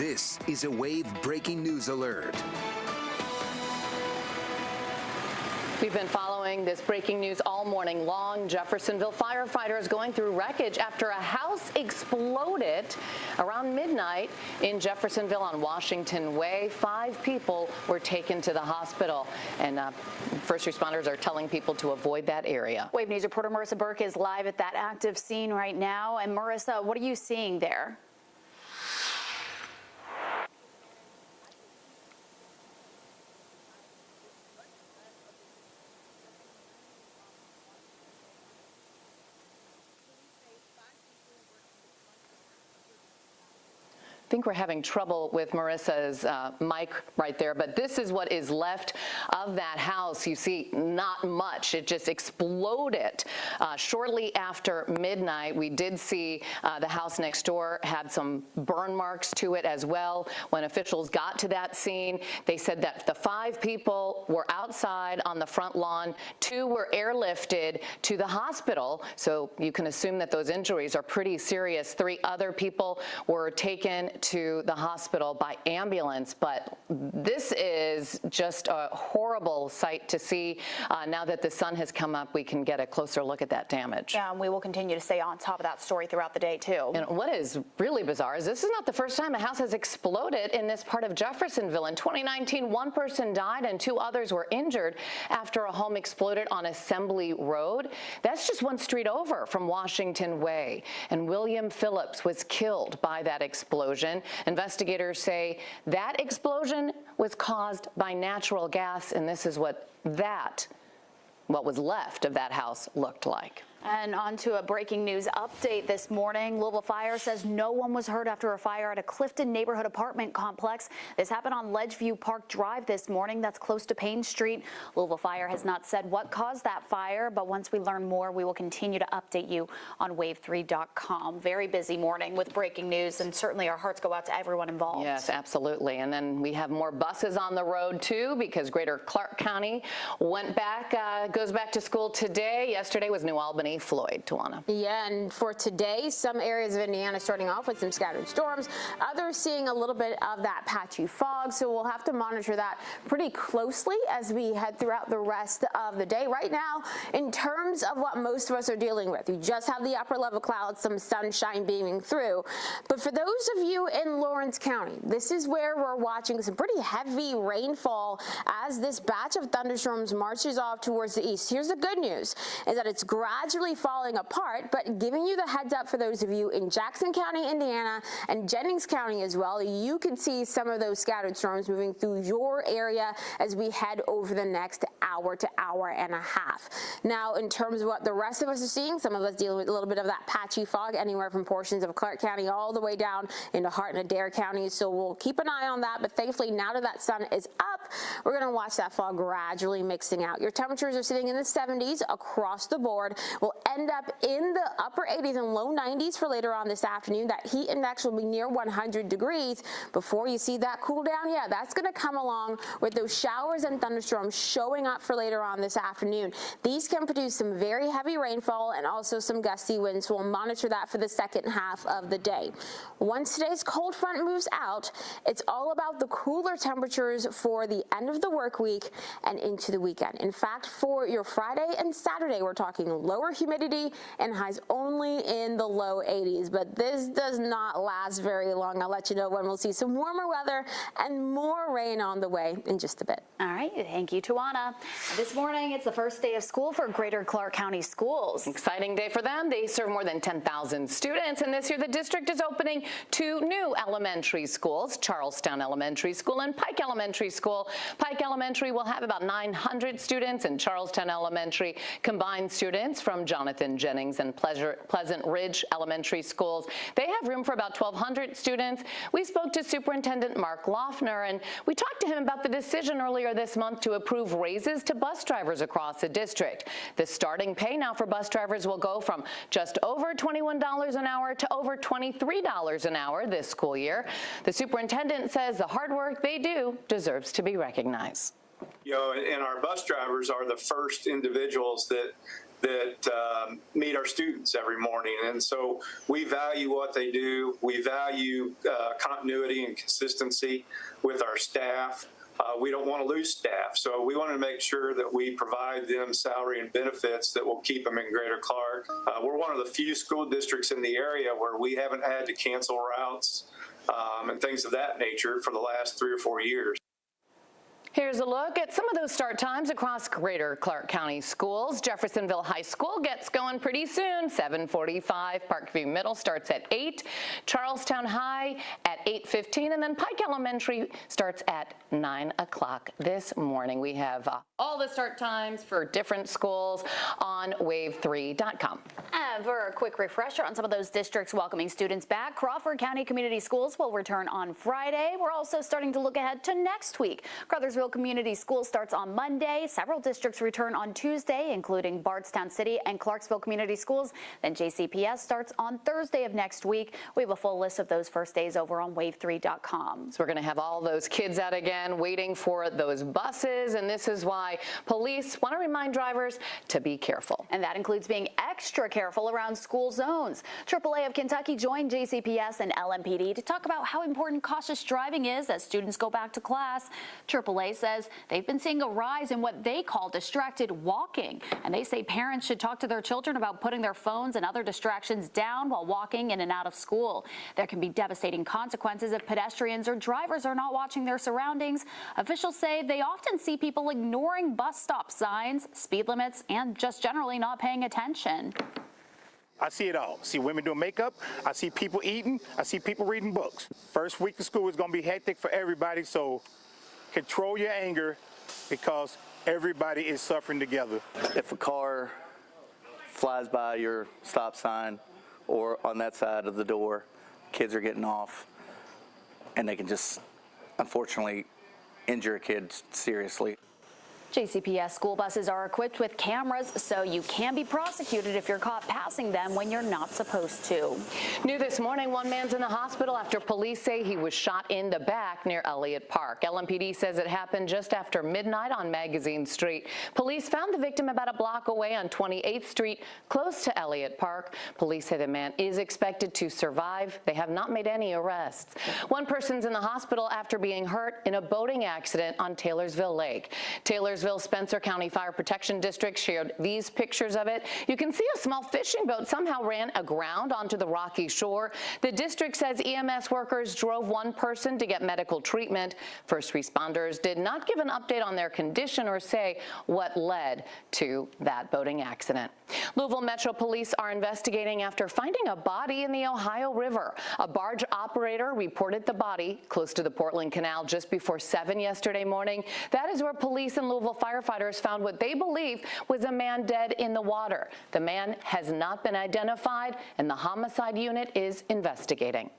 This is a Wave breaking news alert. We've been following this breaking news all morning long. Jeffersonville firefighters going through wreckage after a house exploded around midnight in Jeffersonville on Washington Way. 5 people were taken to the hospital, and first responders are telling people to avoid that area. Wave News reporter Marissa Burke is live at that active scene right now. And Marissa, what are you seeing there? I think we're having trouble with Marissa's mic right there, but this is what is left of that house. You see not much. It just exploded shortly after midnight. We did see the house next door had some burn marks to it as well. When officials got to that scene, they said that the 5 people were outside on the front lawn. 2 were airlifted to the hospital, so you can assume that those injuries are pretty serious. 3 other people were taken to the hospital by ambulance, but this is just a horrible sight to see. Now that the sun has come up, we can get a closer look at that damage. Yeah, and we will continue to stay on top of that story throughout the day, too. And what is really bizarre is this is not the first time a house has exploded in this part of Jeffersonville. In 2019, 1 person died and 2 others were injured after a home exploded on Assembly Road. That's just 1 street over from Washington Way. And William Phillips was killed by that explosion. Investigators say that explosion was caused by natural gas, and this is what was left of that house looked like. And on to a breaking news update this morning. Louisville Fire says no one was hurt after a fire at a Clifton neighborhood apartment complex. This happened on Ledgeview Park Drive this morning. That's close to Payne Street. Louisville Fire has not said what caused that fire, but once we learn more, we will continue to update you on wave3.com. Very busy morning with breaking news, and certainly our hearts go out to everyone involved. Yes, absolutely. And then we have more buses on the road, too, because Greater Clark County goes back to school today. Yesterday was New Albany, Floyd. Tawana. Yeah, and for today, some areas of Indiana starting off with some scattered storms, others seeing a little bit of that patchy fog, so we'll have to monitor that pretty closely as we head throughout the rest of the day. Right now, in terms of what most of us are dealing with, you just have the upper level clouds, some sunshine beaming through. But for those of you in Lawrence County, this is where we're watching some pretty heavy rainfall as this batch of thunderstorms marches off towards the east. Here's the good news, is that it's gradually falling apart, but giving you the heads up for those of you in Jackson County, Indiana, and Jennings County as well. You can see some of those scattered storms moving through your area as we head over the next hour to hour and a half. Now, in terms of what the rest of us are seeing, some of us dealing with a little bit of that patchy fog anywhere from portions of Clark County all the way down into Hart and Adair counties. So we'll keep an eye on that. But thankfully, now that that sun is up, we're going to watch that fog gradually mixing out. Your temperatures are sitting in the 70s across the board. We'll end up in the upper 80s and low 90s for later on this afternoon. That heat index will be near 100 degrees before you see that cool down. Yeah, that's going to come along with those showers and thunderstorms showing up for later on this afternoon. These can produce some very heavy rainfall and also some gusty winds, so we'll monitor that for the second half of the day. Once today's cold front moves out, it's all about the cooler temperatures for the end of the work week and into the weekend. In fact, for your Friday and Saturday, we're talking lower humidity and highs only in the low 80s. But this does not last very long. I'll let you know when we'll see some warmer weather and more rain on the way in just a bit. All right. Thank you, Tawana. This morning, it's the first day of school for Greater Clark County schools. Exciting day for them. They serve more than 10,000 students, and this year the district is opening 2 new elementary schools, Charlestown Elementary School and Pike Elementary School. Pike Elementary will have about 900 students, and Charlestown Elementary combined students from Jonathan Jennings and Pleasant Ridge Elementary Schools. They have room for about 1,200 students. We spoke to Superintendent Mark Loeffner, and we talked to him about the decision earlier this month to approve raises to bus drivers across the district. The starting pay now for bus drivers will go from just over $21 an hour to over $23 an hour this school year. The superintendent says the hard work they do deserves to be recognized. And our bus drivers are the first individuals that meet our students every morning. And so we value what they do. We value continuity and consistency with our staff. We don't want to lose staff. So we want to make sure that we provide them salary and benefits that will keep them in Greater Clark. We're one of the few school districts in the area where we haven't had to cancel routes and things of that nature for the last 3 or 4 years. Here's a look at some of those start times across Greater Clark County schools. Jeffersonville High School gets going pretty soon, 7:45. Parkview Middle starts at 8. Charlestown High at 8:15. And then Pike Elementary starts at 9 o'clock this morning. We have all the start times for different schools on wave3.com. And for a quick refresher on some of those districts welcoming students back, Crawford County Community Schools will return on Friday. We're also starting to look ahead to next week. Crothersville Community School starts on Monday. Several districts return on Tuesday, including Bardstown City and Clarksville Community Schools. Then JCPS starts on Thursday of next week. We have a full list of those first days over on wave3.com. So we're going to have all those kids out again waiting for those buses, and this is why police want to remind drivers to be careful. And that includes being extra careful around school zones. AAA of Kentucky joined JCPS and LMPD to talk about how important cautious driving is as students go back to class. AAA says they've been seeing a rise in what they call distracted walking, and they say parents should talk to their children about putting their phones and other distractions down while walking in and out of school. There can be devastating consequences if pedestrians or drivers are not watching their surroundings. Officials say they often see people ignoring bus stop signs, speed limits, and just generally not paying attention. I see it all. I see women doing makeup. I see people eating. I see people reading books. First week of school is going to be hectic for everybody, so control your anger because everybody is suffering together. If a car flies by your stop sign or on that side of the door, kids are getting off and they can just, unfortunately, injure a kid seriously. JCPS school buses are equipped with cameras, so you can be prosecuted if you're caught passing them when you're not supposed to. New this morning, one man's in the hospital after police say he was shot in the back near Elliott Park. LMPD says it happened just after midnight on Magazine Street. Police found the victim about a block away on 28th Street, close to Elliott Park. Police say the man is expected to survive. They have not made any arrests. One person's in the hospital after being hurt in a boating accident on Taylorsville Lake. Taylorsville Spencer County Fire Protection District shared these pictures of it. You can see a small fishing boat somehow ran aground onto the rocky shore. The district says EMS workers drove one person to get medical treatment. First responders did not give an update on their condition or say what led to that boating accident. Louisville Metro Police are investigating after finding a body in the Ohio River. A barge operator reported the body close to the Portland Canal just before 7 yesterday morning. That is where police in Louisville firefighters found what they believe was a man dead in the water. The man has not been identified, and the homicide unit is investigating.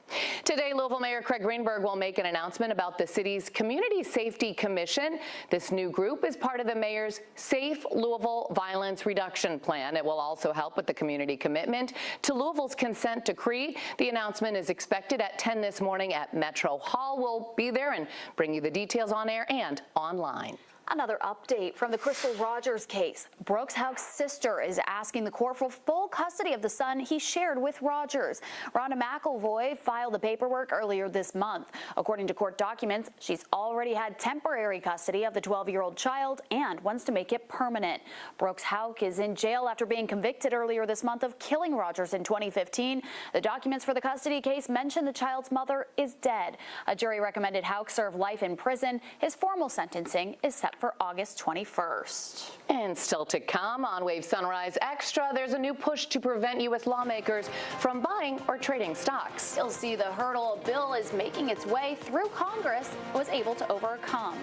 Today, Louisville Mayor Craig Greenberg will make an announcement about the city's Community Safety Commission. This new group is part of the mayor's Safe Louisville Violence Reduction Plan. It will also help with the community commitment to Louisville's consent decree. The announcement is expected at 10 this morning at Metro Hall. We'll be there and bring you the details on air and online. Another update from the Crystal Rogers case. Brooks Houck's sister is asking the court for full custody of the son he shared with Rogers. Rhonda McElvoy filed the paperwork earlier this month. According to court documents, she's already had temporary custody of the 12-year-old child and wants to make it permanent. Brooks Houck is in jail after being convicted earlier this month of killing Rogers in 2015. The documents for the custody case mention the child's mother is dead. A jury recommended Houck serve life in prison. His formal sentencing is set for August 21st. And still to come on Wave Sunrise Extra, there's a new push to prevent U.S. lawmakers from buying or trading stocks. You'll see the hurdle a bill is making its way through Congress was able to overcome.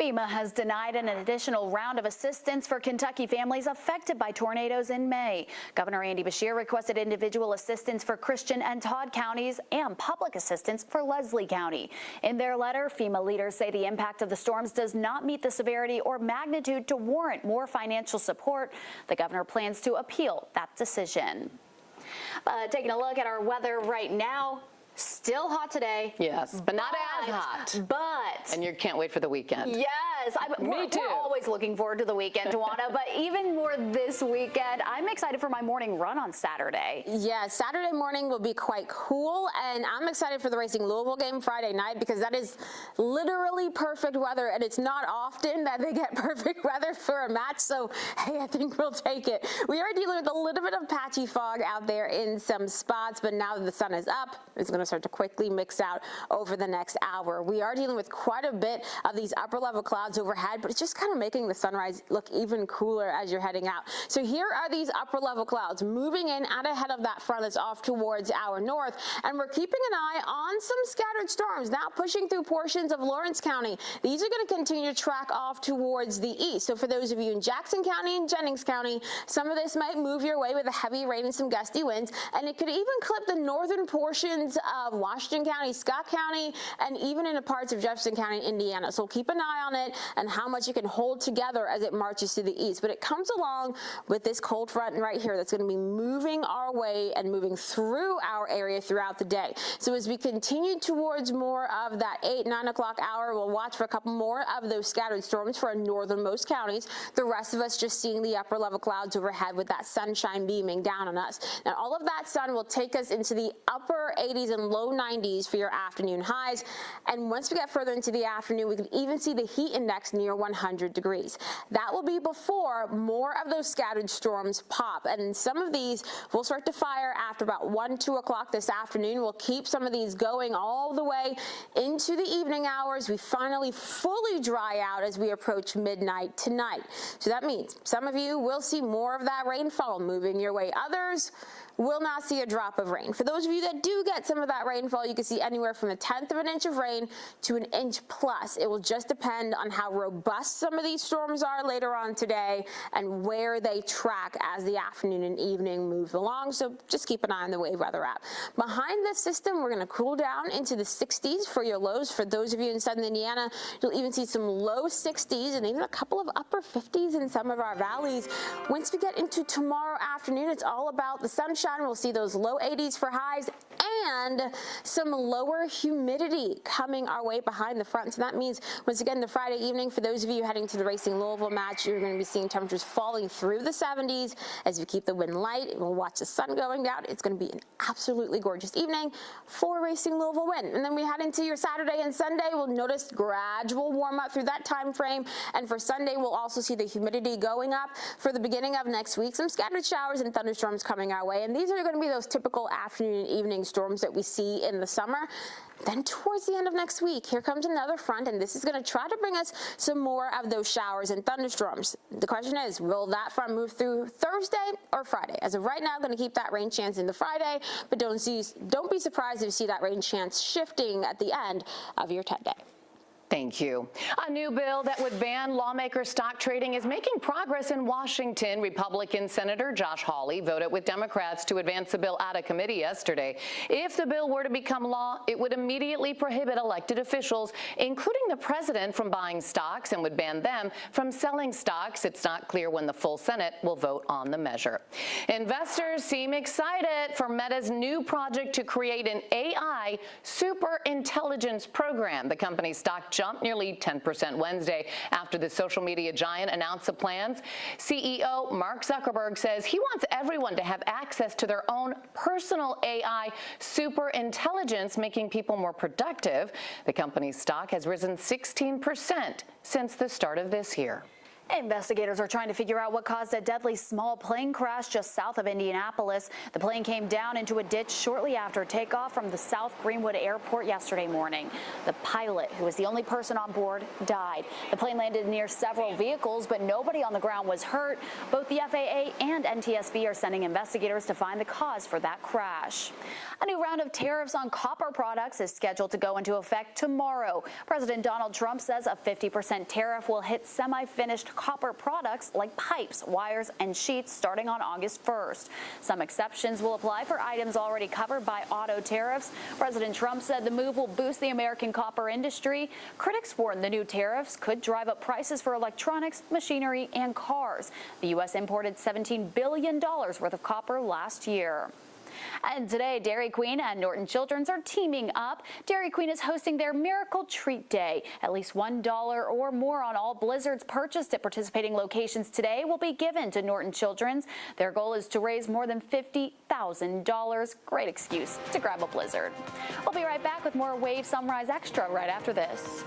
FEMA has denied an additional round of assistance for Kentucky families affected by tornadoes in May. Governor Andy Beshear requested individual assistance for Christian and Todd counties and public assistance for Leslie County. In their letter, FEMA leaders say the impact of the storms does not meet the severity or magnitude to warrant more financial support. The governor plans to appeal that decision. Taking a look at our weather right now. Still hot today. Yes, but not as hot. And you can't wait for the weekend. Yes, Me too. We're always looking forward to the weekend, Tawana, but even more this weekend. I'm excited for my morning run on Saturday. Yeah, Saturday morning will be quite cool, and I'm excited for the Racing Louisville game Friday night because that is literally perfect weather, and it's not often that they get perfect weather for a match, so hey, I think we'll take it. We are dealing with a little bit of patchy fog out there in some spots, but now that the sun is up, it's going to start to quickly mix out over the next hour. We are dealing with quite a bit of these upper level clouds overhead, but it's just kind of making the sunrise look even cooler as you're heading out. So here are these upper level clouds moving in out ahead of that front that's off towards our north, and we're keeping an eye on some scattered storms now pushing through portions of Lawrence County. These are going to continue to track off towards the east. So for those of you in Jackson County and Jennings County, some of this might move your way with a heavy rain and some gusty winds, and it could even clip the northern portions of Washington County, Scott County, and even into parts of Jefferson County, Indiana. So keep an eye on it and how much it can hold together as it marches to the east. But it comes along with this cold front right here that's going to be moving our way and moving through our area throughout the day. So as we continue towards more of that 8, 9 o'clock hour, we'll watch for a couple more of those scattered storms for our northernmost counties. The rest of us just seeing the upper level clouds overhead with that sunshine beaming down on us. Now all of that sun will take us into the upper 80s and low 90s for your afternoon highs. And once we get further into the afternoon, we can even see the heat index near 100 degrees. That will be before more of those scattered storms pop. And some of these will start to fire after about 1, 2 o'clock this afternoon. We'll keep some of these going all the way into the evening hours. We finally fully dry out as we approach midnight tonight. So that means some of you will see more of that rainfall moving your way. Others will not see a drop of rain. For those of you that do get some of that rainfall, you can see anywhere from 1/10 of an inch of rain to an inch plus. It will just depend on how robust some of these storms are later on today and where they track as the afternoon and evening move along. So just keep an eye on the Wave Weather app. Behind this system, we're going to cool down into the 60s for your lows. For those of you in southern Indiana, you'll even see some low 60s and even a couple of upper 50s in some of our valleys. Once we get into tomorrow afternoon, it's all about the sunshine. We'll see those low 80s for highs and some lower humidity coming our way behind the front. So that means, once again, the Friday evening, for those of you heading to the Racing Louisville match, you're going to be seeing temperatures falling through the 70s as we keep the wind light. We'll watch the sun going down. It's going to be an absolutely gorgeous evening for Racing Louisville win. And then we head into your Saturday and Sunday. We'll notice gradual warm up through that time frame. And for Sunday, we'll also see the humidity going up. For the beginning of next week, some scattered showers and thunderstorms coming our way. And these are going to be those typical afternoon and evening storms that we see in the summer. Then towards the end of next week, here comes another front, and this is going to try to bring us some more of those showers and thunderstorms. The question is, will that front move through Thursday or Friday? As of right now, going to keep that rain chance into Friday, but don't be surprised if you see that rain chance shifting at the end of your 10-day. Thank you. A new bill that would ban lawmaker stock trading is making progress in Washington. Republican Senator Josh Hawley voted with Democrats to advance the bill out of committee yesterday. If the bill were to become law, it would immediately prohibit elected officials, including the president, from buying stocks and would ban them from selling stocks. It's not clear when the full Senate will vote on the measure. Investors seem excited for Meta's new project to create an AI super intelligence program. The company's stock jumped nearly 10% Wednesday after the social media giant announced the plans. CEO Mark Zuckerberg says he wants everyone to have access to their own personal AI super intelligence, making people more productive. The company's stock has risen 16% since the start of this year. Investigators are trying to figure out what caused a deadly small plane crash just south of Indianapolis. The plane came down into a ditch shortly after takeoff from the South Greenwood Airport yesterday morning. The pilot, who was the only person on board, died. The plane landed near several vehicles, but nobody on the ground was hurt. Both the FAA and NTSB are sending investigators to find the cause for that crash. A new round of tariffs on copper products is scheduled to go into effect tomorrow. President Donald Trump says a 50% tariff will hit semi-finished copper products like pipes, wires, and sheets starting on August 1st. Some exceptions will apply for items already covered by auto tariffs. President Trump said the move will boost the American copper industry. Critics warn the new tariffs could drive up prices for electronics, machinery, and cars. The U.S. imported $17 billion worth of copper last year. And today, Dairy Queen and Norton Children's are teaming up. Dairy Queen is hosting their Miracle Treat Day. At least $1 or more on all Blizzards purchased at participating locations today will be given to Norton Children's. Their goal is to raise more than $50,000. Great excuse to grab a Blizzard. We'll be right back with more Wave Sunrise Extra right after this.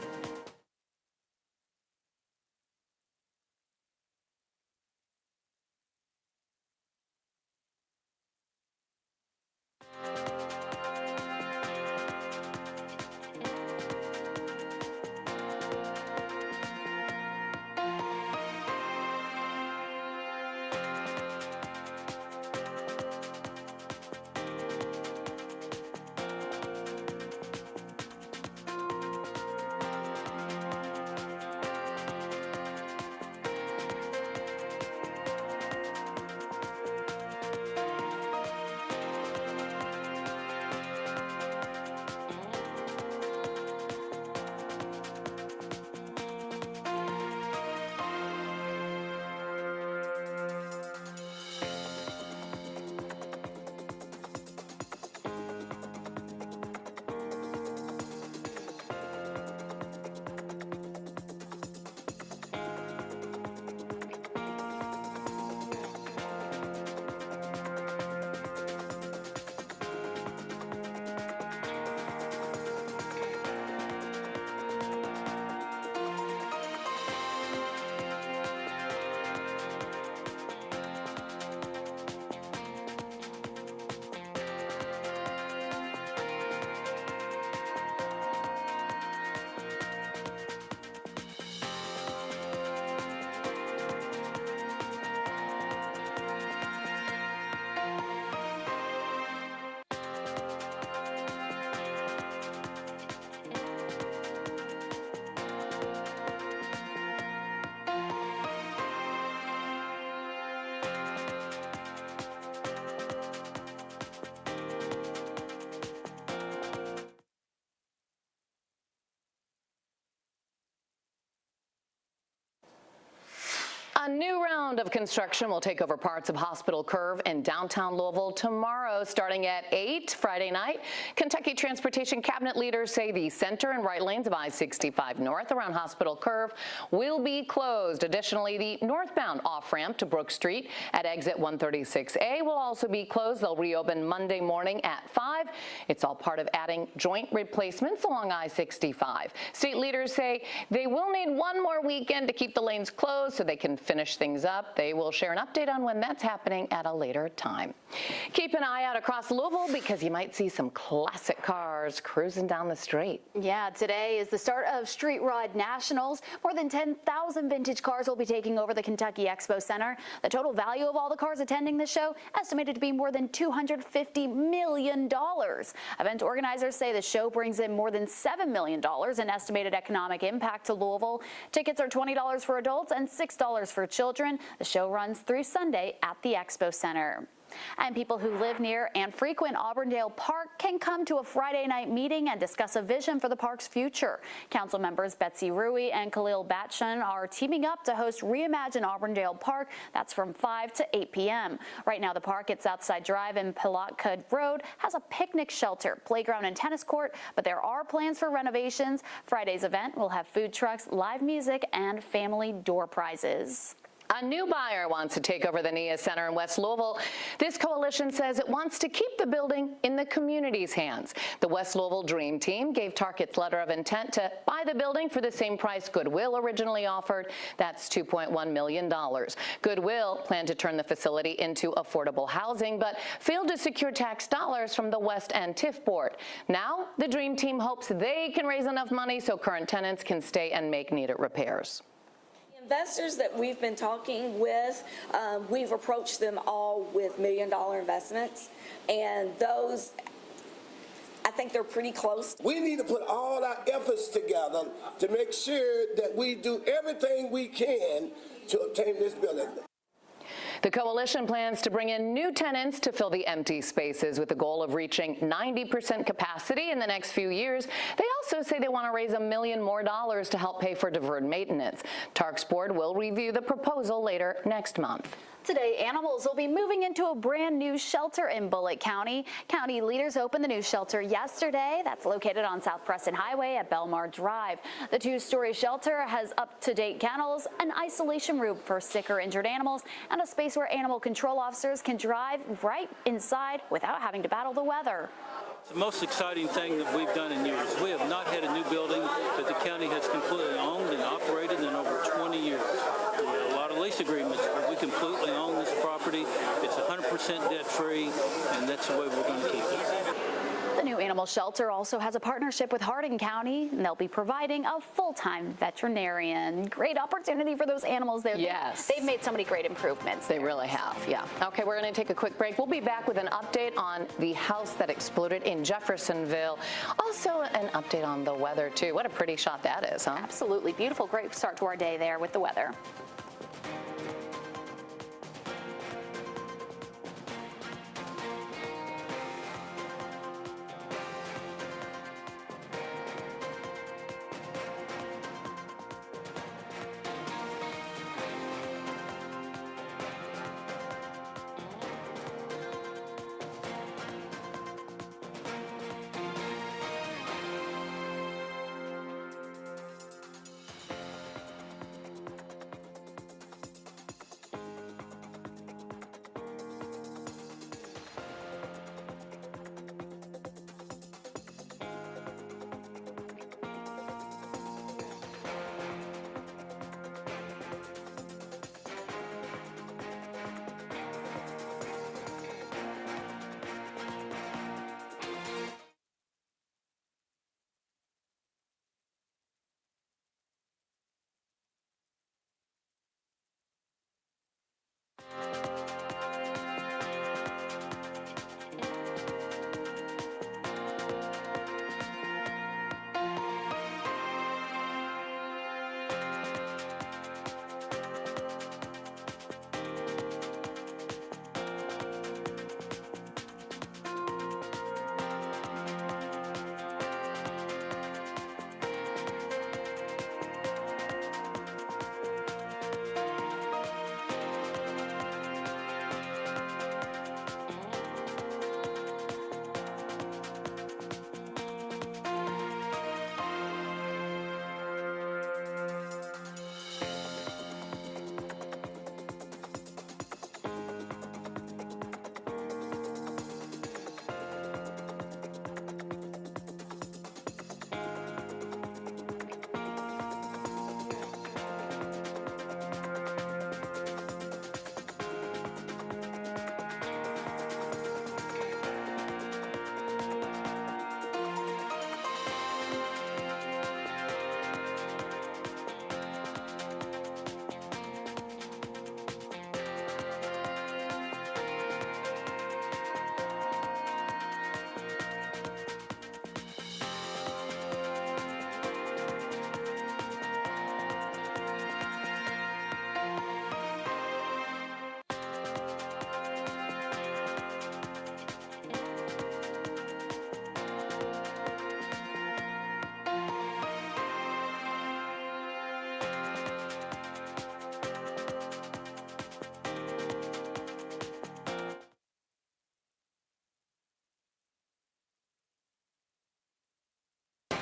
A new round of construction will take over parts of Hospital Curve in downtown Louisville tomorrow, starting at 8 Friday night. Kentucky Transportation Cabinet leaders say the center and right lanes of I-65 North around Hospital Curve will be closed. Additionally, the northbound off-ramp to Brook Street at exit 136A will also be closed. They'll reopen Monday morning at 5. It's all part of adding joint replacements along I-65. State leaders say they will need one more weekend to keep the lanes closed so they can finish things up. They will share an update on when that's happening at a later time. Keep an eye out across Louisville because you might see some classic cars cruising down the street. Yeah, today is the start of Street Rod Nationals. More than 10,000 vintage cars will be taking over the Kentucky Expo Center. The total value of all the cars attending the show estimated to be more than $250 million. Event organizers say the show brings in more than $7 million in estimated economic impact to Louisville. Tickets are $20 for adults and $6 for children. The show runs through Sunday at the Expo Center. And people who live near and frequent Auburndale Park can come to a Friday night meeting and discuss a vision for the park's future. Council members Betsy Rui and Khalil Batchan are teaming up to host Reimagine Auburndale Park. That's from 5 to 8 p.m. Right now, the park at Southside Drive and Palatka Road has a picnic shelter, playground, and tennis court, but there are plans for renovations. Friday's event will have food trucks, live music, and family door prizes. A new buyer wants to take over the NIA Center in West Louisville. This coalition says it wants to keep the building in the community's hands. The West Louisville Dream Team gave Target's letter of intent to buy the building for the same price Goodwill originally offered. That's $2.1 million. Goodwill planned to turn the facility into affordable housing, but failed to secure tax dollars from the West End TIF board. Now, the Dream Team hopes they can raise enough money so current tenants can stay and make needed repairs. Investors that we've been talking with, we've approached them all with million-dollar investments, and those, I think they're pretty close. We need to put all our efforts together to make sure that we do everything we can to obtain this building. The coalition plans to bring in new tenants to fill the empty spaces with the goal of reaching 90% capacity in the next few years. They also say they want to raise $1 million more to help pay for deferred maintenance. TARC's board will review the proposal later next month. Today, animals will be moving into a brand new shelter in Bullitt County. County leaders opened the new shelter yesterday. That's located on South Preston Highway at Belmar Drive. The two-story shelter has up-to-date kennels, an isolation room for sick or injured animals, and a space where animal control officers can drive right inside without having to battle the weather. The most exciting thing that we've done in years. We have not had a new building that the county has completely owned and operated in over 20 years. We had a lot of lease agreements, but we completely own this property. It's 100% debt-free, and that's the way we're going to keep it. The new animal shelter also has a partnership with Hardin County, and they'll be providing a full-time veterinarian. Great opportunity for those animals there. Yes. They've made so many great improvements. They really have, yeah. Okay, we're going to take a quick break. We'll be back with an update on the house that exploded in Jeffersonville. Also, an update on the weather, too. What a pretty shot that is, huh? Absolutely beautiful. Great start to our day there with the weather.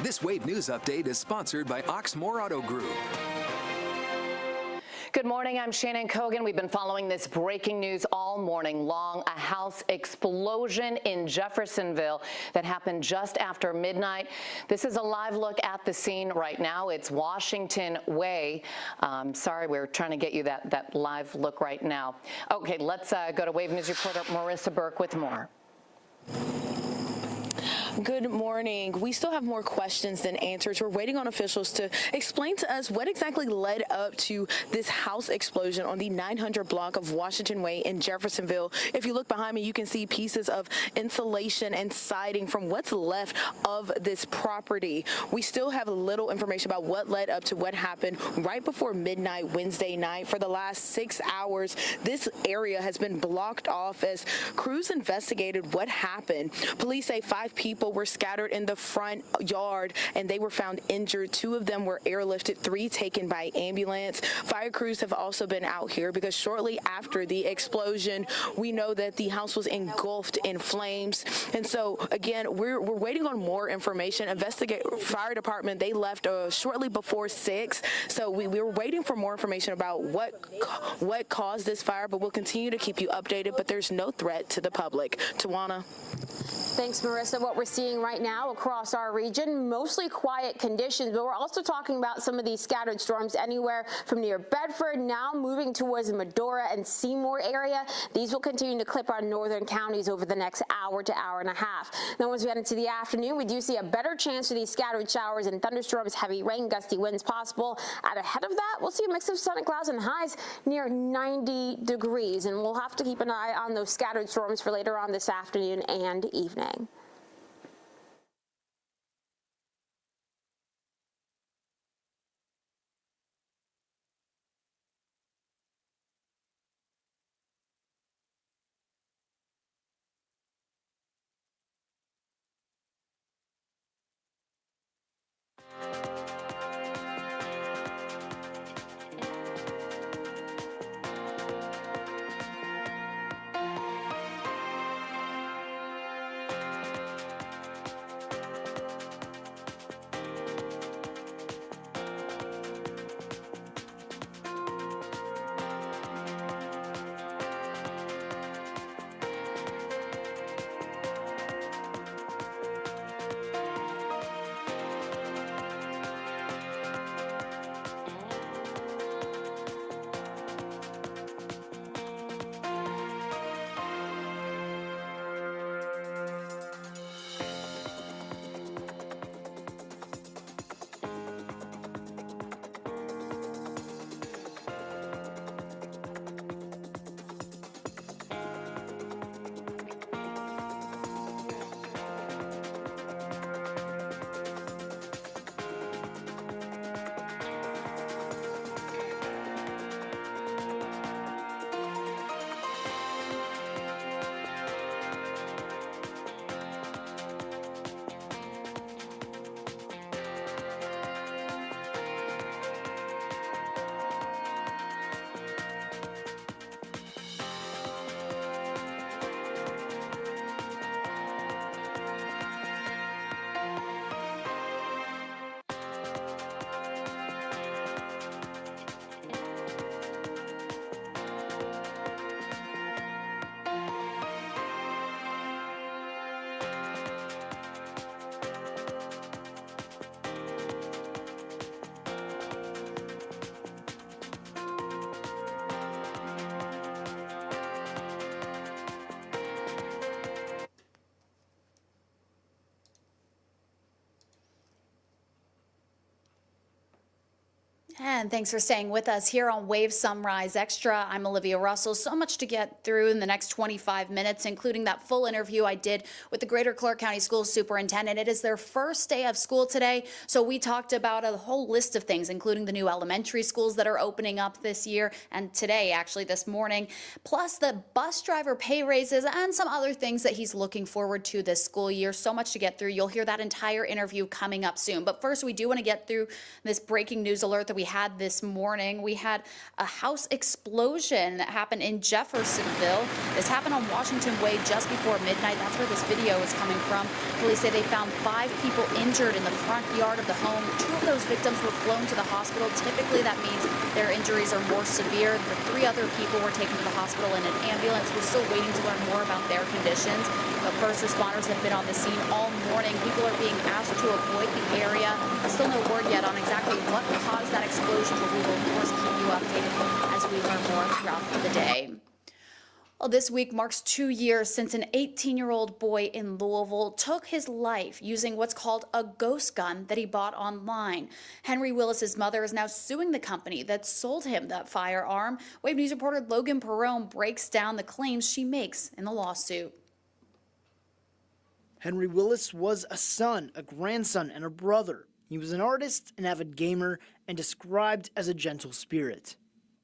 This Wave News Update is sponsored by Oxmoor Auto Group. Good morning. I'm Shannon Kogan. We've been following this breaking news all morning long. A house explosion in Jeffersonville that happened just after midnight. This is a live look at the scene right now. It's Washington Way. Sorry, we're trying to get you that live look right now. Okay, let's go to Wave News reporter Marissa Burke with more. Good morning. We still have more questions than answers. We're waiting on officials to explain to us what exactly led up to this house explosion on the 900 block of Washington Way in Jeffersonville. If you look behind me, you can see pieces of insulation and siding from what's left of this property. We still have little information about what led up to what happened right before midnight Wednesday night. For the last 6 hours, this area has been blocked off as crews investigated what happened. Police say 5 people were scattered in the front yard and they were found injured. 2 of them were airlifted, 3 taken by ambulance. Fire crews have also been out here because shortly after the explosion, we know that the house was engulfed in flames. And so again, we're waiting on more information. Fire department, they left shortly before 6. So we were waiting for more information about what caused this fire, but we'll continue to keep you updated, but there's no threat to the public. Tawana. Thanks, Marissa. What we're seeing right now across our region, mostly quiet conditions, but we're also talking about some of these scattered storms anywhere from near Bedford, now moving towards the Medora and Seymour area. These will continue to clip our northern counties over the next hour to hour and a half. Now, once we get into the afternoon, we do see a better chance for these scattered showers and thunderstorms, heavy rain, gusty winds possible. And ahead of that, we'll see a mix of sun and clouds and highs near 90 degrees. And we'll have to keep an eye on those scattered storms for later on this afternoon and evening. And thanks for staying with us here on Wave Sunrise Extra. I'm Olivia Russell. So much to get through in the next 25 minutes, including that full interview I did with the Greater Clark County School Superintendent. It is their first day of school today, so we talked about a whole list of things, including the new elementary schools that are opening up this year, and today, actually this morning, plus the bus driver pay raises and some other things that he's looking forward to this school year. So much to get through. You'll hear that entire interview coming up soon. But first, we do want to get through this breaking news alert that we had had this morning. We had a house explosion that happened in Jeffersonville. This happened on Washington Way just before midnight. That's where this video is coming from. Police say they found 5 people injured in the front yard of the home. 2 of those victims were flown to the hospital. Typically, that means their injuries are more severe. The 3 other people were taken to the hospital in an ambulance. We're still waiting to learn more about their conditions. But first responders have been on the scene all morning. People are being asked to avoid the area. Still no word yet on exactly what caused that explosion, but we will, of course, keep you updated as we learn more throughout the day. Well, this week marks 2 years since an 18-year-old boy in Louisville took his life using what's called a ghost gun that he bought online. Henry Willis's mother is now suing the company that sold him that firearm. Wave News reporter Logan Perrone breaks down the claims she makes in the lawsuit. Henry Willis was a son, a grandson, and a brother. He was an artist, an avid gamer, and described as a gentle spirit.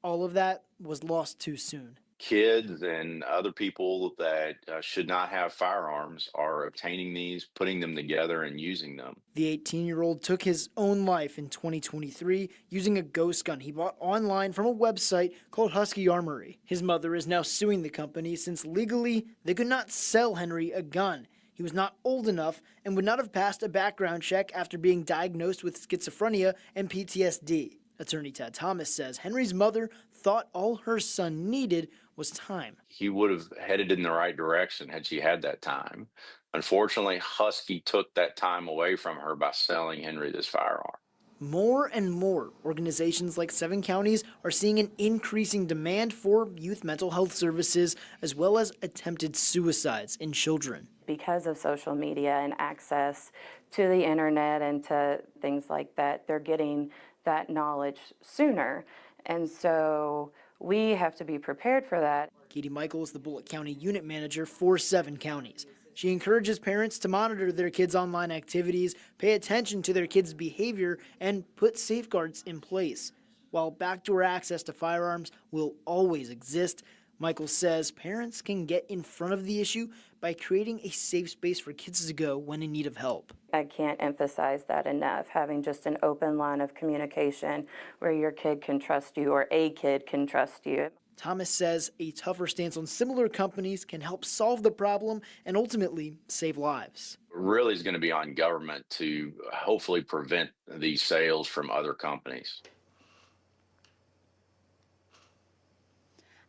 All of that was lost too soon. Kids and other people that should not have firearms are obtaining these, putting them together, and using them. The 18-year-old took his own life in 2023 using a ghost gun he bought online from a website called Husky Armory. His mother is now suing the company since legally they could not sell Henry a gun. He was not old enough and would not have passed a background check after being diagnosed with schizophrenia and PTSD. Attorney Tad Thomas says Henry's mother thought all her son needed was time. He would have headed in the right direction had she had that time. Unfortunately, Husky took that time away from her by selling Henry this firearm. More and more organizations like 7 counties are seeing an increasing demand for youth mental health services as well as attempted suicides in children. Because of social media and access to the internet and to things like that, they're getting that knowledge sooner. And so we have to be prepared for that. Katie Michael is the Bullitt County unit manager for 7 counties. She encourages parents to monitor their kids' online activities, pay attention to their kids' behavior, and put safeguards in place. While backdoor access to firearms will always exist, Michael says parents can get in front of the issue by creating a safe space for kids to go when in need of help. I can't emphasize that enough, having just an open line of communication where your kid can trust you or a kid can trust you. Thomas says a tougher stance on similar companies can help solve the problem and ultimately save lives. Really is going to be on government to hopefully prevent these sales from other companies.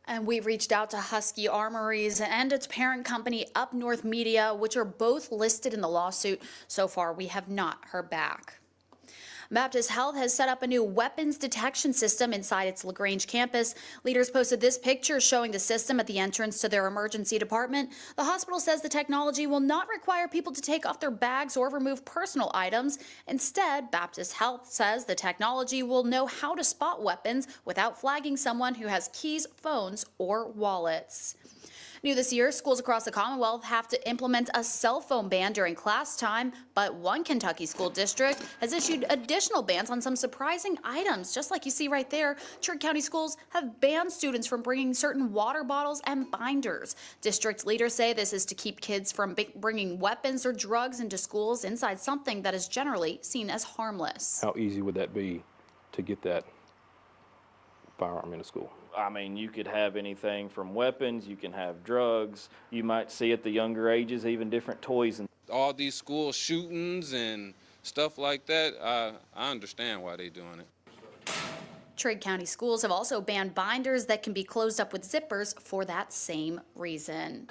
And we've reached out to Husky Armories and its parent company Up North Media, which are both listed in the lawsuit. So far, we have not heard back. Baptist Health has set up a new weapons detection system inside its LaGrange campus. Leaders posted this picture showing the system at the entrance to their emergency department. The hospital says the technology will not require people to take off their bags or remove personal items. Instead, Baptist Health says the technology will know how to spot weapons without flagging someone who has keys, phones, or wallets. New this year, schools across the Commonwealth have to implement a cell phone ban during class time, but one Kentucky school district has issued additional bans on some surprising items. Just like you see right there, Trigg County schools have banned students from bringing certain water bottles and binders. District leaders say this is to keep kids from bringing weapons or drugs into schools inside something that is generally seen as harmless. How easy would that be to get that firearm in a school? I mean, you could have anything from weapons, you can have drugs, you might see at the younger ages even different toys. All these school shootings and stuff like that, I understand why they're doing it. Trigg County schools have also banned binders that can be closed up with zippers for that same reason.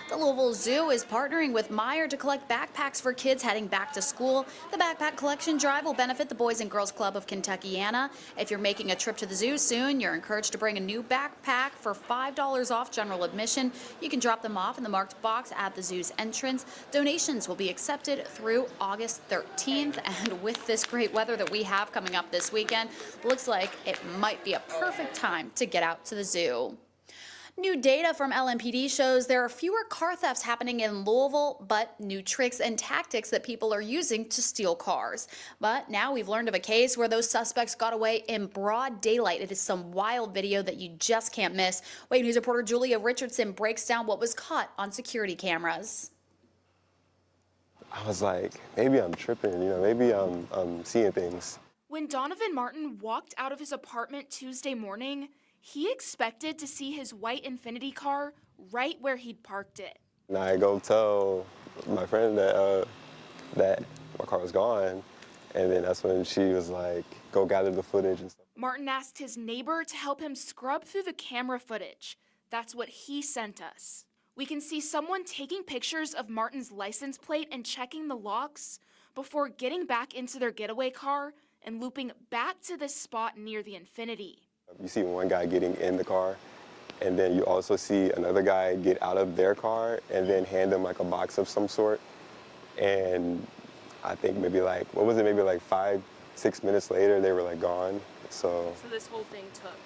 The Louisville Zoo is partnering with Meijer to collect backpacks for kids heading back to school. The backpack collection drive will benefit the Boys and Girls Club of Kentuckiana. If you're making a trip to the zoo soon, you're encouraged to bring a new backpack for $5 off general admission. You can drop them off in the marked box at the zoo's entrance. Donations will be accepted through August 13th. And with this great weather that we have coming up this weekend, looks like it might be a perfect time to get out to the zoo. New data from LMPD shows there are fewer car thefts happening in Louisville, but new tricks and tactics that people are using to steal cars. But now we've learned of a case where those suspects got away in broad daylight. It is some wild video that you just can't miss. Wave News reporter Julia Richardson breaks down what was caught on security cameras. I was like, maybe I'm tripping, maybe I'm seeing things. When Donovan Martin walked out of his apartment Tuesday morning, he expected to see his white Infiniti car right where he'd parked it. And I go tell my friend that my car was gone, and then that's when she was like, go gather the footage and stuff. Martin asked his neighbor to help him scrub through the camera footage. That's what he sent us. We can see someone taking pictures of Martin's license plate and checking the locks before getting back into their getaway car and looping back to this spot near the Infiniti. You see one guy getting in the car, and then you also see another guy get out of their car and then hand them like a box of some sort. And I think maybe like, what was it, maybe like 5-6 minutes later, they were like gone. So this whole thing took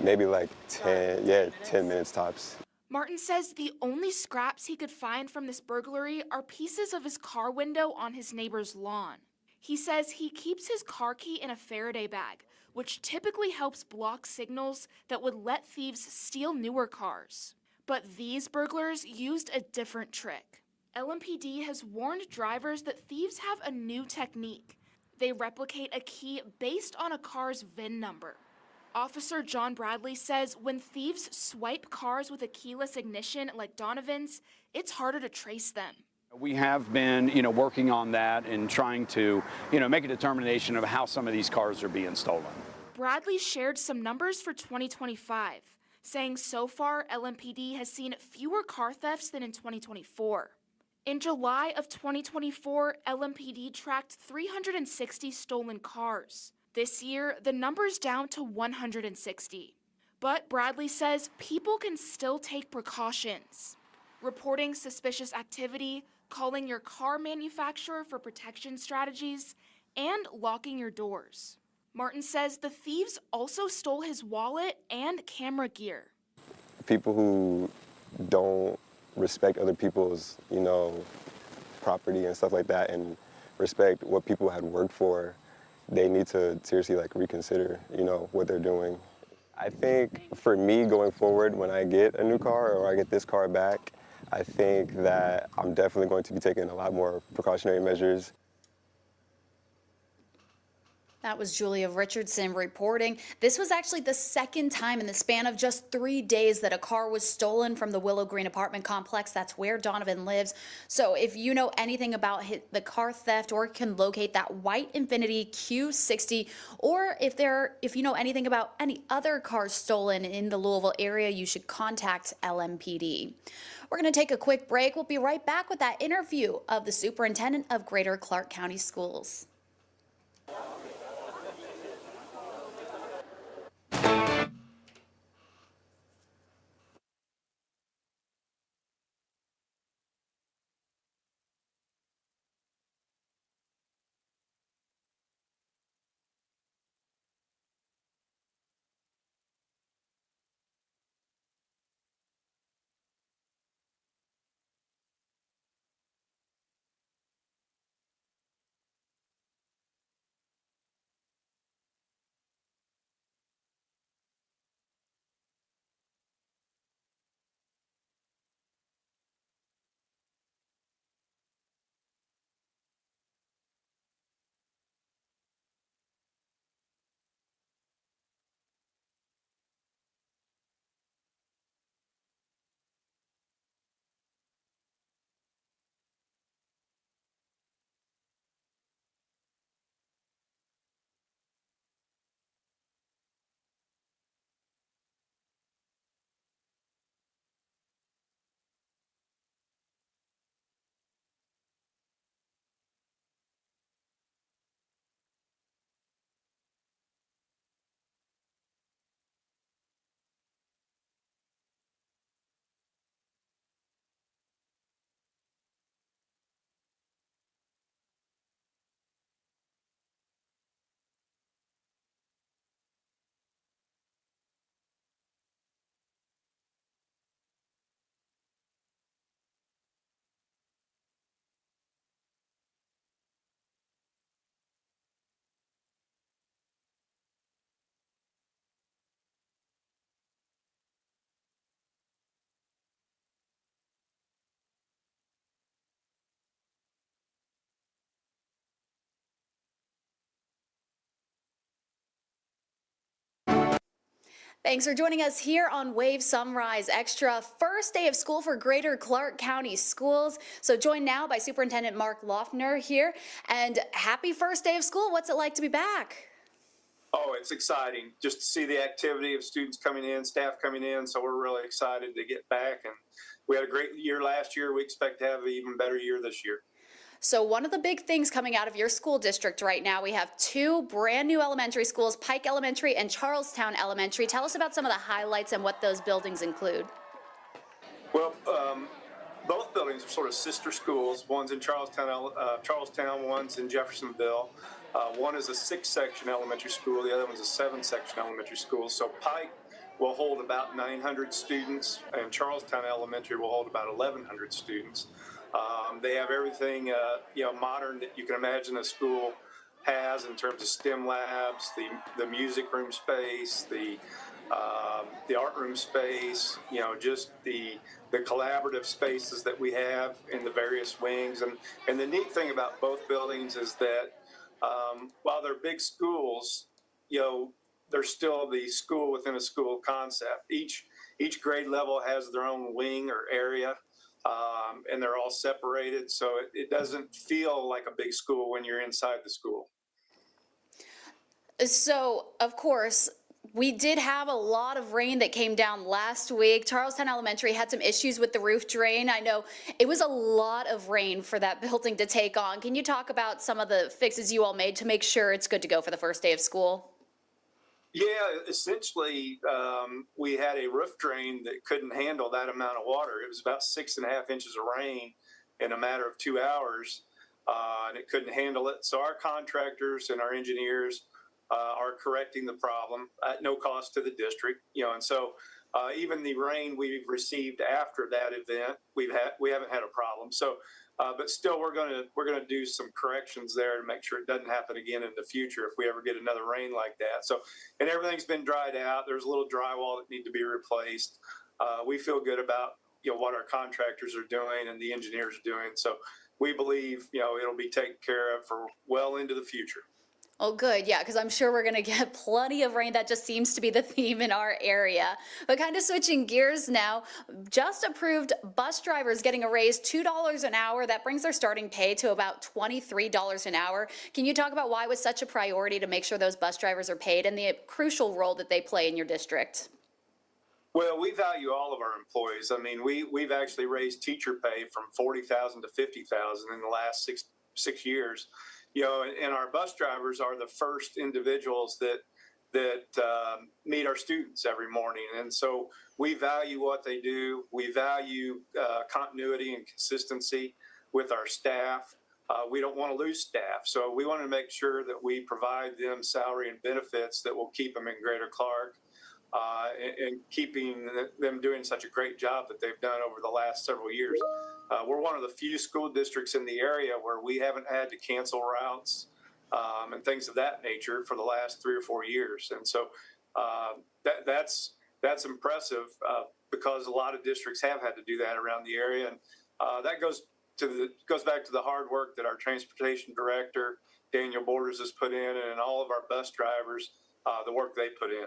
maybe like 10 minutes tops. Martin says the only scraps he could find from this burglary are pieces of his car window on his neighbor's lawn. He says he keeps his car key in a Faraday bag, which typically helps block signals that would let thieves steal newer cars. But these burglars used a different trick. LMPD has warned drivers that thieves have a new technique. They replicate a key based on a car's VIN number. Officer John Bradley says when thieves swipe cars with a keyless ignition like Donovan's, it's harder to trace them. We have been, working on that and trying to, make a determination of how some of these cars are being stolen. Bradley shared some numbers for 2025, saying so far LMPD has seen fewer car thefts than in 2024. In July of 2024, LMPD tracked 360 stolen cars. This year, the number's down to 160. But Bradley says people can still take precautions. Reporting suspicious activity, calling your car manufacturer for protection strategies, and locking your doors. Martin says the thieves also stole his wallet and camera gear. People who don't respect other people's, property and stuff like that, and respect what people had worked for, they need to seriously reconsider, what they're doing. I think for me going forward, when I get a new car or I get this car back, I think that I'm definitely going to be taking a lot more precautionary measures. That was Julia Richardson reporting. This was actually the second time in the span of just 3 days that a car was stolen from the Willow Green apartment complex. That's where Donovan lives. So if you know anything about the car theft or can locate that white Infiniti Q60, or if you know anything about any other cars stolen in the Louisville area, you should contact LMPD. We're going to take a quick break. We'll be right back with that interview of the superintendent of Greater Clark County Schools. Thanks for joining us here on Wave Sunrise Extra, first day of school for Greater Clark County Schools. So joined now by Superintendent Mark Loeffner here. And happy first day of school. What's it like to be back? Oh, it's exciting just to see the activity of students coming in, staff coming in. So we're really excited to get back. And we had a great year last year. We expect to have an even better year this year. So one of the big things coming out of your school district right now, we have two brand new elementary schools, Pike Elementary and Charlestown Elementary. Tell us about some of the highlights and what those buildings include. Well, both buildings are sort of sister schools. One's in Charlestown, one's in Jeffersonville. One is a 6-section elementary school. The other one's a 7-section elementary school. So Pike will hold about 900 students, and Charlestown Elementary will hold about 1,100 students. They have everything, modern that you can imagine a school has in terms of STEM labs, the music room space, the art room space, just the collaborative spaces that we have in the various wings. And the neat thing about both buildings is that while they're big schools, they're still the school within a school concept. Each grade level has their own wing or area, and they're all separated. So it doesn't feel like a big school when you're inside the school. So, of course, we did have a lot of rain that came down last week. Charlestown Elementary had some issues with the roof drain. I know it was a lot of rain for that building to take on. Can you talk about some of the fixes you all made to make sure it's good to go for the first day of school? Yeah, essentially, we had a roof drain that couldn't handle that amount of water. It was about 6.5 inches of rain in a matter of 2 hours, and it couldn't handle it. So our contractors and our engineers are correcting the problem at no cost to the district, and so even the rain we've received after that event, we haven't had a problem. So, but still, we're gonna do some corrections there to make sure it doesn't happen again in the future if we ever get another rain like that. So, and everything's been dried out. There's a little drywall that need to be replaced. We feel good about what our contractors are doing and the engineers are doing. So, we believe it'll be taken care of for well into the future. Oh, good. Yeah, because I'm sure we're going to get plenty of rain. That just seems to be the theme in our area. But kind of switching gears now, just approved bus drivers getting a raise $2 an hour. That brings their starting pay to about $23 an hour. Can you talk about why it was such a priority to make sure those bus drivers are paid and the crucial role that they play in your district? Well, we value all of our employees. I mean, we've actually raised teacher pay from $40,000 to $50,000 in the last six years. And our bus drivers are the first individuals that meet our students every morning. And so we value what they do. We value continuity and consistency with our staff. We don't want to lose staff. So we want to make sure that we provide them salary and benefits that will keep them in Greater Clark and keeping them doing such a great job that they've done over the last several years. We're one of the few school districts in the area where we haven't had to cancel routes and things of that nature for the last 3 or 4 years. And so that's impressive because a lot of districts have had to do that around the area. And that goes back to the hard work that our transportation director, Daniel Borders, has put in, and all of our bus drivers, the work they put in.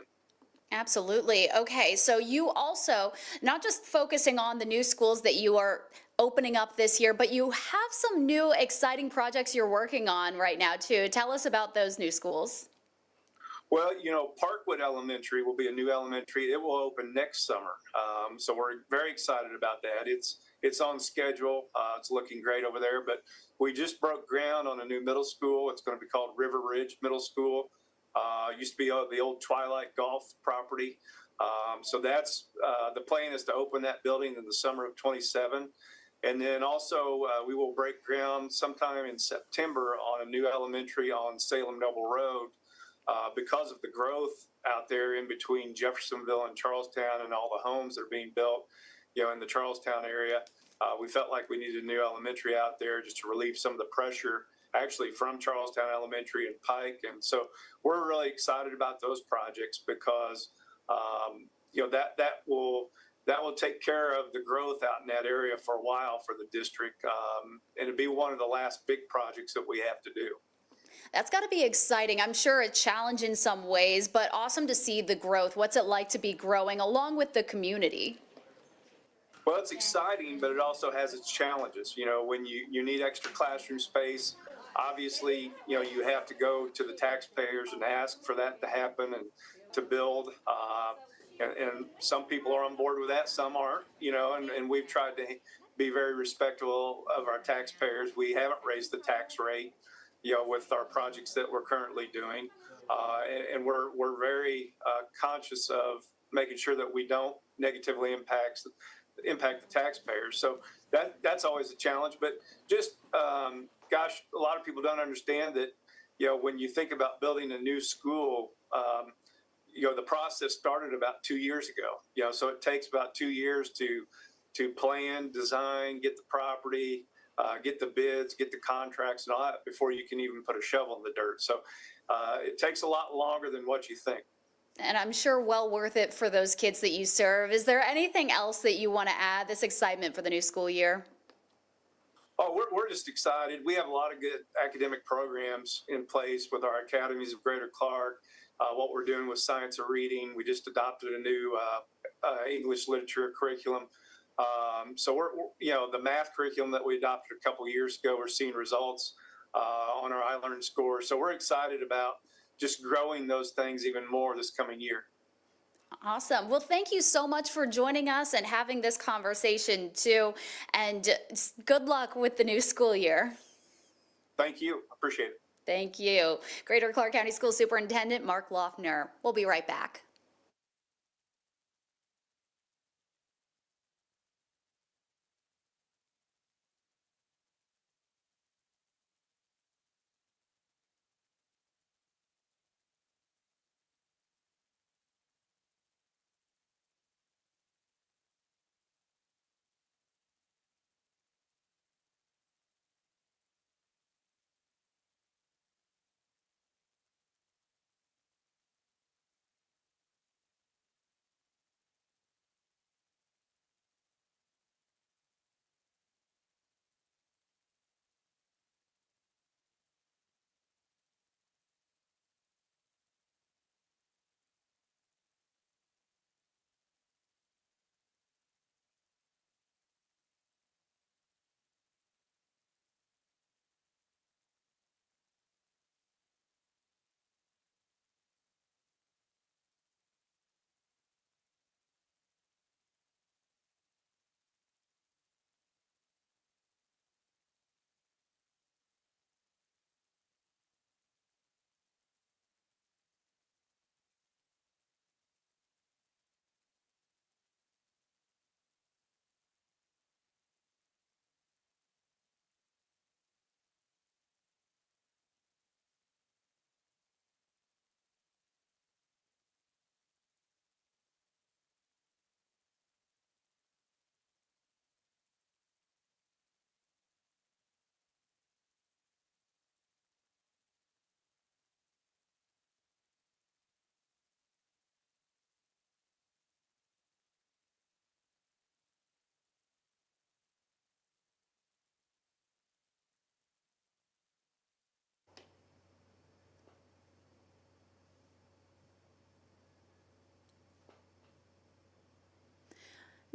Absolutely. Okay, so you also, not just focusing on the new schools that you are opening up this year, but you have some new exciting projects you're working on right now too. Tell us about those new schools. Well, Parkwood Elementary will be a new elementary. It will open next summer. So we're very excited about that. It's on schedule. It's looking great over there, but we just broke ground on a new middle school. It's going to be called River Ridge Middle School. Used to be the old Twilight Golf property. So that's the plan is to open that building in the summer of 27. And then also we will break ground sometime in September on a new elementary on Salem Noble Road because of the growth out there in between Jeffersonville and Charlestown and all the homes that are being built, in the Charlestown area. We felt like we needed a new elementary out there just to relieve some of the pressure actually from Charlestown Elementary and Pike. And so we're really excited about those projects because, that will take care of the growth out in that area for a while for the district. And it'll be one of the last big projects that we have to do. That's got to be exciting. I'm sure a challenge in some ways, but awesome to see the growth. What's it like to be growing along with the community? Well, it's exciting, but it also has its challenges. You know, when you need extra classroom space, obviously, you know, you have to go to the taxpayers and ask for that to happen and to build. And some people are on board with that, some aren't, you know, and we've tried to be very respectful of our taxpayers. We haven't raised the tax rate, you know, with our projects that we're currently doing. And we're very conscious of making sure that we don't negatively impact the taxpayers. So that's always a challenge. But just, gosh, a lot of people don't understand that, you know, when you think about building a new school, you know, the process started about 2 years ago. You know, so it takes about 2 years to plan, design, get the property, get the bids, get the contracts and all that before you can even put a shovel in the dirt. So it takes a lot longer than what you think. And I'm sure well worth it for those kids that you serve. Is there anything else that you want to add, this excitement for the new school year? Oh, we're just excited. We have a lot of good academic programs in place with our academies of Greater Clark. What we're doing with science of reading, we just adopted a new English literature curriculum. So we're, you know, the math curriculum that we adopted a couple of years ago, we're seeing results on our iLearn score. So we're excited about just growing those things even more this coming year. Awesome. Well, thank you so much for joining us and having this conversation too. And good luck with the new school year. Thank you. Appreciate it. Thank you. Greater Clark County School Superintendent Mark Loeffner. We'll be right back.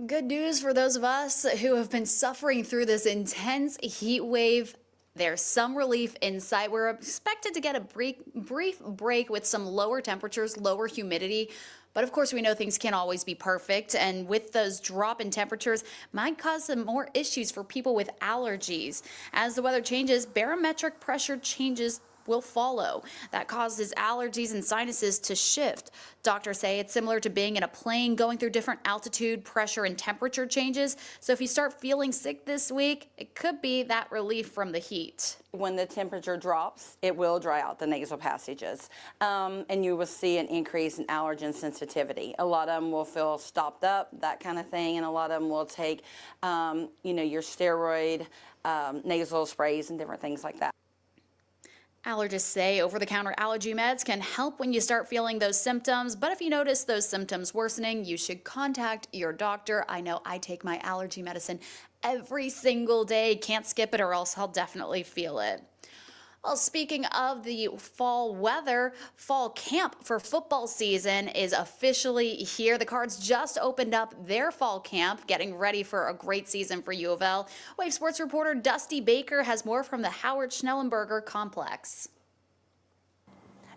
Good news for those of us who have been suffering through this intense heat wave. There's some relief in sight. We're expected to get a brief break with some lower temperatures, lower humidity. But of course, we know things can't always be perfect. And with those drop in temperatures, might cause some more issues for people with allergies. As the weather changes, barometric pressure changes will follow. That causes allergies and sinuses to shift. Doctors say it's similar to being in a plane going through different altitude, pressure, and temperature changes. So if you start feeling sick this week, it could be that relief from the heat. When the temperature drops, it will dry out the nasal passages, and you will see an increase in allergen sensitivity. A lot of them will feel stopped up, that kind of thing, and a lot of them will take, you know, your steroid nasal sprays and different things like that. Allergists say over-the-counter allergy meds can help when you start feeling those symptoms, but if you notice those symptoms worsening, you should contact your doctor. I know I take my allergy medicine every single day. Can't skip it or else I'll definitely feel it. Well, speaking of the fall weather, fall camp for football season is officially here. The Cards just opened up their fall camp, getting ready for a great season for U of L. Wave Sports reporter Dusty Baker has more from the Howard Schnellenberger complex.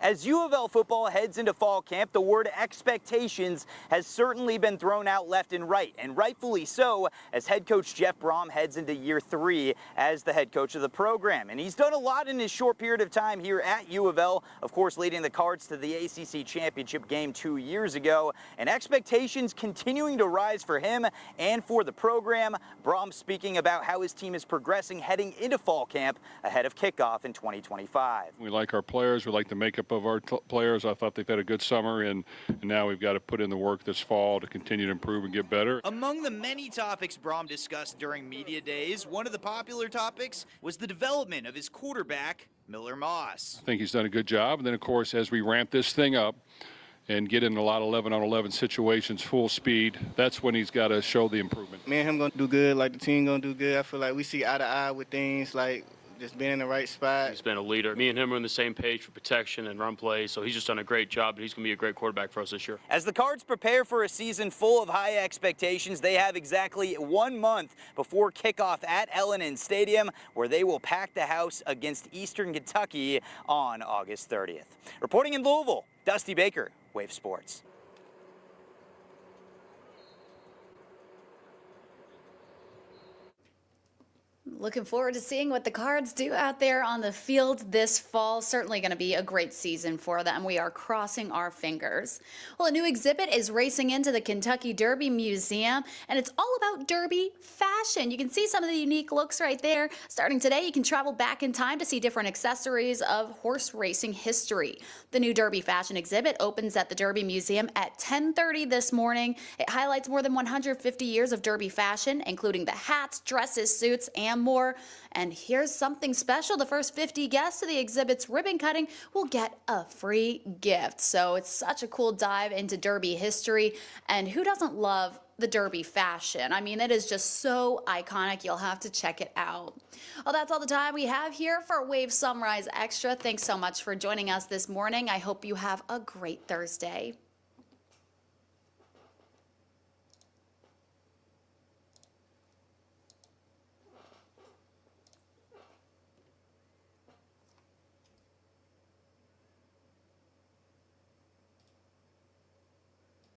As U of L football heads into fall camp, the word expectations has certainly been thrown out left and right, and rightfully so, as head coach Jeff Brohm heads into year 3 as the head coach of the program. And he's done a lot in his short period of time here at U of L, of course leading the Cards to the ACC championship game 2 years ago, and expectations continuing to rise for him and for the program. Brohm speaking about how his team is progressing heading into fall camp ahead of kickoff in 2025. We like our players, we like the makeup of our players. I thought they've had a good summer, and now we've got to put in the work this fall to continue to improve and get better. Among the many topics Brohm discussed during media days, one of the popular topics was the development of his quarterback, Miller Moss. I think he's done a good job, and then of course as we ramp this thing up and get in a lot of 11-on-11 situations full speed, that's when he's got to show the improvement. Me and him gonna do good, like the team gonna do good. I feel like we see eye to eye with things like just being in the right spot. He's been a leader. Me and him are on the same page for protection and run plays, so he's just done a great job, but he's going to be a great quarterback for us this year. As the Cards prepare for a season full of high expectations, they have exactly 1 month before kickoff at L&N Stadium, where they will pack the house against Eastern Kentucky on August 30th. Reporting in Louisville, Dusty Baker, Wave Sports. Looking forward to seeing what the Cards do out there on the field this fall. Certainly going to be a great season for them. We are crossing our fingers. Well, a new exhibit is racing into the Kentucky Derby Museum, and it's all about Derby fashion. You can see some of the unique looks right there. Starting today, you can travel back in time to see different accessories of horse racing history. The new Derby fashion exhibit opens at the Derby Museum at 10:30 this morning. It highlights more than 150 years of Derby fashion, including the hats, dresses, suits, and more. And here's something special. The first 50 guests to the exhibit's ribbon cutting will get a free gift. So it's such a cool dive into Derby history. And who doesn't love the Derby fashion? I mean, it is just so iconic. You'll have to check it out. Well, that's all the time we have here for Wave Sunrise Extra. Thanks so much for joining us this morning. I hope you have a great Thursday.